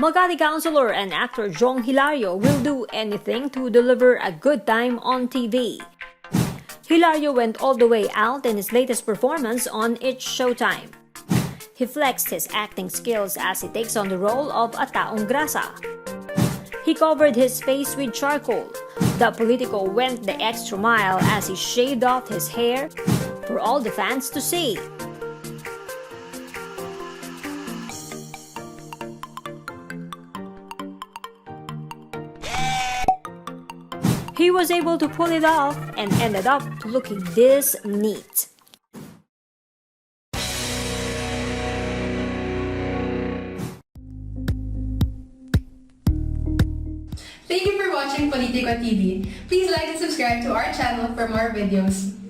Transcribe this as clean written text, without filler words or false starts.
Makati Councilor and actor Jhong Hilario will do anything to deliver a good time on TV. Hilario went all the way out in his latest performance on It's Showtime. He flexed his acting skills as he takes on the role of a taong grasa. He covered his face with charcoal. The Politiko went the extra mile as he shaved off his hair for all the fans to see. He was able to pull it off and ended up looking this neat. Thank you for watching Politiko TV. Please like and subscribe to our channel for more videos.